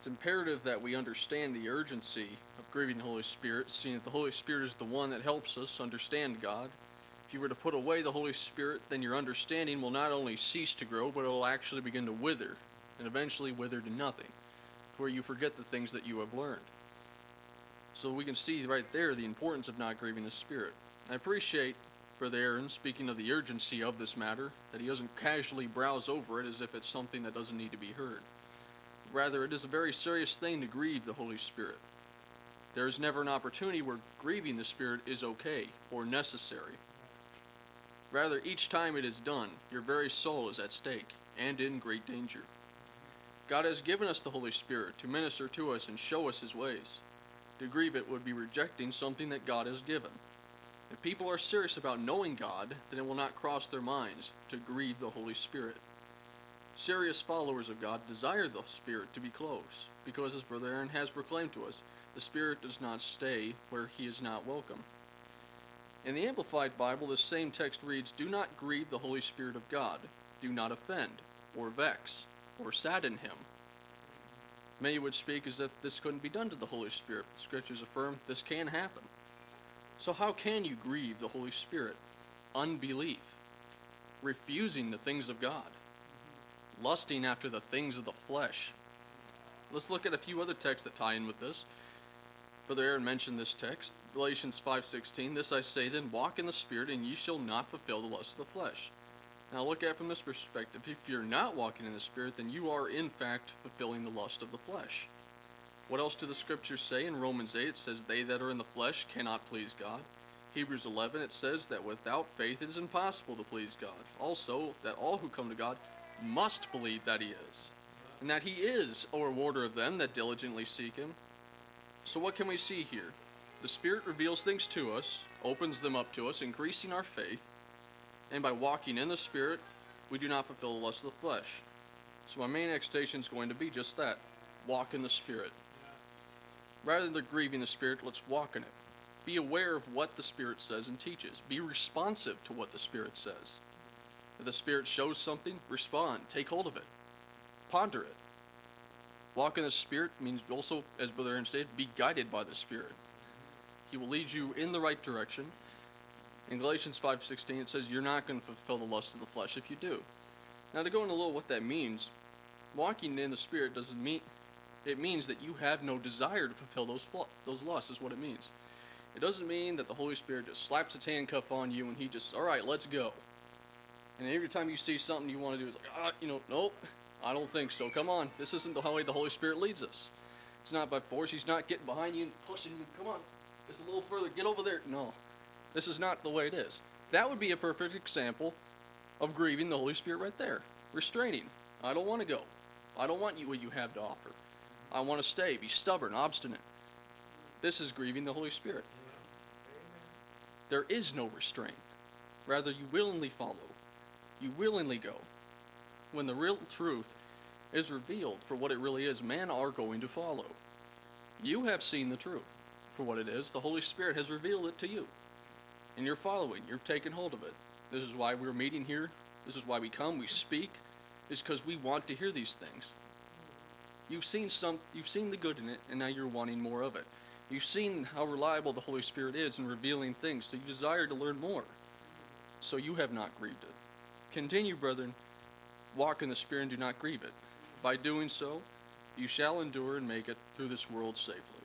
It's imperative that we understand the urgency of grieving the Holy Spirit, seeing that the Holy Spirit is the one that helps us understand God. If you were to put away the Holy Spirit, then your understanding will not only cease to grow, but it will actually begin to wither, and eventually wither to nothing, to where you forget the things that you have learned. So we can see right there the importance of not grieving the Spirit. I appreciate Brother Aaron speaking of the urgency of this matter, that he doesn't casually browse over it as if it's something that doesn't need to be heard. Rather, it is a very serious thing to grieve the Holy Spirit. There is never an opportunity where grieving the Spirit is okay or necessary. Rather, each time it is done, your very soul is at stake and in great danger. God has given us the Holy Spirit to minister to us and show us His ways. To grieve it would be rejecting something that God has given. If people are serious about knowing God, then it will not cross their minds to grieve the Holy Spirit. Serious followers of God desire the Spirit to be close, because as Brother Aaron has proclaimed to us, the Spirit does not stay where He is not welcome. In the Amplified Bible, this same text reads, "Do not grieve the Holy Spirit of God. Do not offend, or vex, or sadden Him." Many would speak as if this couldn't be done to the Holy Spirit. The Scriptures affirm this can happen. So how can you grieve the Holy Spirit? Unbelief, refusing the things of God, lusting after the things of the flesh. Let's look at a few other texts that tie in with this. Brother Aaron mentioned this text, Galatians 5:16. "This I say then, walk in the Spirit, and ye shall not fulfill the lust of the flesh." Now look at it from this perspective. If you're not walking in the Spirit, then you are in fact fulfilling the lust of the flesh. What else do the Scriptures say? In Romans 8 it says, "They that are in the flesh cannot please God." Hebrews 11 it says that without faith it is impossible to please God. Also, that all who come to God must believe that He is, and that He is a rewarder of them that diligently seek Him. So what can we see here? The Spirit reveals things to us, opens them up to us, increasing our faith, and by walking in the Spirit, we do not fulfill the lust of the flesh. So my main exhortation is going to be just that, walk in the Spirit. Rather than grieving the Spirit, let's walk in it. Be aware of what the Spirit says and teaches. Be responsive to what the Spirit says. If the Spirit shows something, respond, take hold of it, ponder it. Walk in the Spirit means also, as Brother Aaron stated, be guided by the Spirit. He will lead you in the right direction. In Galatians 5:16 it says you're not going to fulfill the lust of the flesh if you do. Now to go into a little what that means, walking in the Spirit doesn't mean, it means that you have no desire to fulfill those lusts is what it means. It doesn't mean that the Holy Spirit just slaps its handcuff on you and He just, all right, let's go. And every time you see something you want to do, it's like, nope, I don't think so. Come on, this isn't the way the Holy Spirit leads us. It's not by force. He's not getting behind you and pushing you. Come on, just a little further, get over there. No, this is not the way it is. That would be a perfect example of grieving the Holy Spirit right there. Restraining. I don't want to go. I don't want what you have to offer. I want to stay, be stubborn, obstinate. This is grieving the Holy Spirit. There is no restraint. Rather, you willingly follow. You willingly go. When the real truth is revealed for what it really is, men are going to follow. You have seen the truth for what it is. The Holy Spirit has revealed it to you. And you're following. You're taking hold of it. This is why we're meeting here. This is why we come, we speak. It's because we want to hear these things. You've seen the good in it, and now you're wanting more of it. You've seen how reliable the Holy Spirit is in revealing things, so you desire to learn more. So you have not grieved it. Continue, brethren, walk in the Spirit and do not grieve it. By doing so, you shall endure and make it through this world safely.